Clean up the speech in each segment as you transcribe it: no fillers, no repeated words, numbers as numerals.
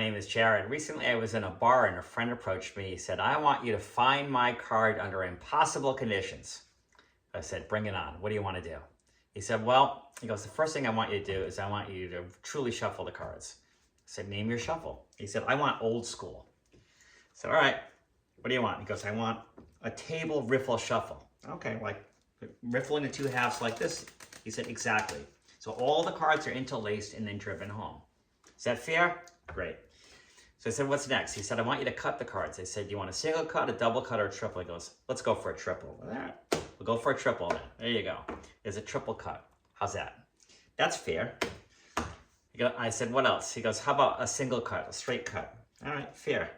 name is Jared. Recently, I was in a bar and a friend approached me. He said, I want you to find my card under impossible conditions. I said, bring it on. What do you want to do? He said, well, he goes, the first thing I want you to do is I want you to truly shuffle the cards. I said, name your shuffle. He said, I want old school. I said, all right, what do you want? He goes, I want a table riffle shuffle. Okay, like riffle into two halves like this. He said, exactly. So all the cards are interlaced and then driven home. Is that fair? Great. So I said, what's next? He said, I want you to cut the cards. I said, do you want a single cut, a double cut, or a triple? He goes, let's go for a triple. All right. We'll go for a triple then. There you go. There's a triple cut. How's that? That's fair. I said, what else? He goes, how about a single cut, a straight cut? All right, fair.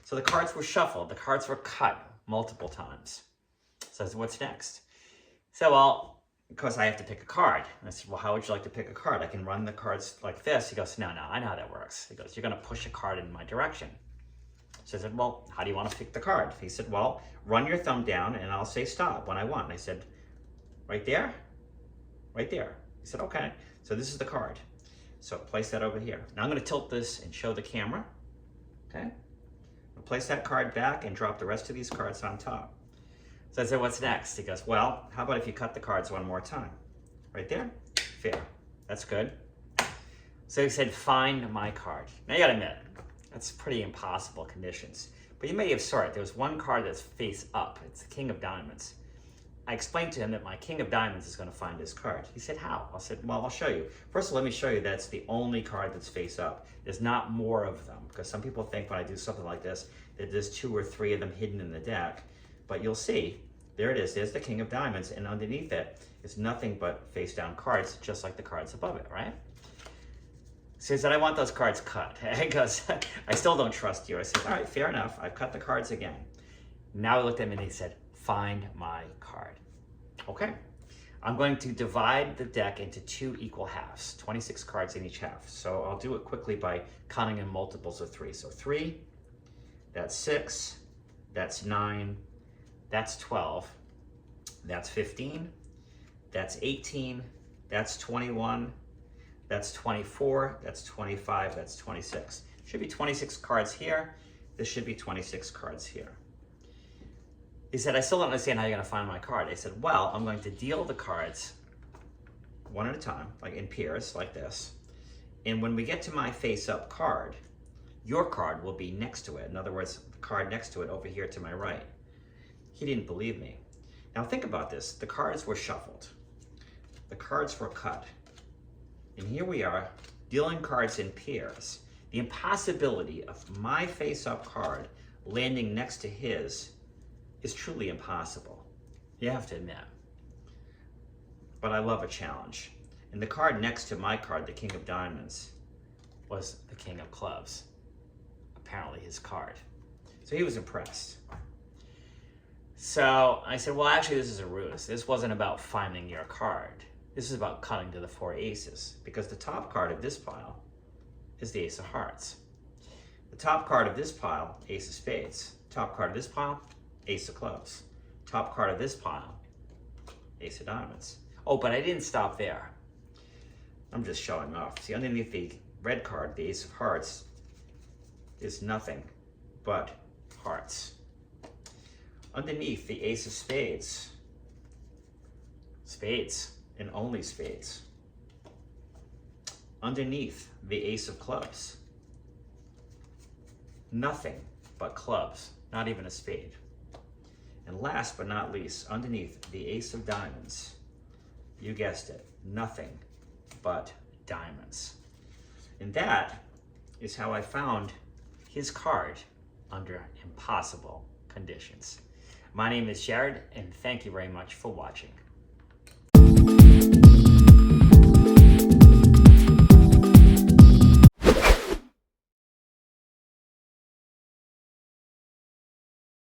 So the cards were shuffled. The cards were cut multiple times. So I said, what's next? So, well, of course, I have to pick a card. And I said, well, how would you like to pick a card? I can run the cards like this. He goes, no, I know how that works. He goes, you're going to push a card in my direction. So I said, well, how do you want to pick the card? He said, well, run your thumb down and I'll say stop when I want. And I said, right there? Right there. He said, okay. So this is the card. So place that over here. Now I'm going to tilt this and show the camera. Okay. I'll place that card back and drop the rest of these cards on top. So I said, what's next? He goes, well, how about if you cut the cards one more time? Right there? Fair. That's good. So he said, find my card. Now you gotta admit, that's pretty impossible conditions. But you may have saw it. There was one card that's face up. It's the King of Diamonds. I explained to him that my King of Diamonds is gonna find this card. He said, how? I said, well, I'll show you. First, let me show you that's the only card that's face up. There's not more of them, because some people think when I do something like this, that there's 2 or 3 of them hidden in the deck. But you'll see, there it is. There's the King of Diamonds, and underneath it is nothing but face-down cards, just like the cards above it, right? So he said, I want those cards cut. He goes, I still don't trust you. I said, all right, fair enough. I've cut the cards again. Now he looked at me and he said, find my card. Okay. I'm going to divide the deck into 2 equal halves, 26 cards in each half. So I'll do it quickly by counting in multiples of 3. So 3, that's 6, that's 9, that's 12, that's 15, that's 18, that's 21, that's 24, that's 25, that's 26. Should be 26 cards here. This should be 26 cards here. He said, I still don't understand how you're gonna find my card. I said, well, I'm going to deal the cards one at a time, like in pairs, like this. And when we get to my face-up card, your card will be next to it. In other words, the card next to it over here to my right. He didn't believe me. Now think about this. The cards were shuffled. The cards were cut. And here we are, dealing cards in pairs. The impossibility of my face-up card landing next to his is truly impossible. You have to admit. But I love a challenge. And the card next to my card, the King of Diamonds, was the King of Clubs. Apparently his card. So he was impressed. So I said, well, actually, this is a ruse. This wasn't about finding your card. This is about cutting to the 4 aces, because the top card of this pile is the Ace of Hearts. The top card of this pile, Ace of Spades. Top card of this pile, Ace of Clubs. Top card of this pile, Ace of Diamonds. Oh, but I didn't stop there. I'm just showing off. See, underneath the red card, the Ace of Hearts, is nothing but hearts. Underneath the Ace of Spades, spades and only spades. Underneath the Ace of Clubs, nothing but clubs, not even a spade. And last but not least, underneath the Ace of Diamonds, you guessed it, nothing but diamonds. And that is how I found his card under impossible conditions. My name is Jared, and thank you very much for watching.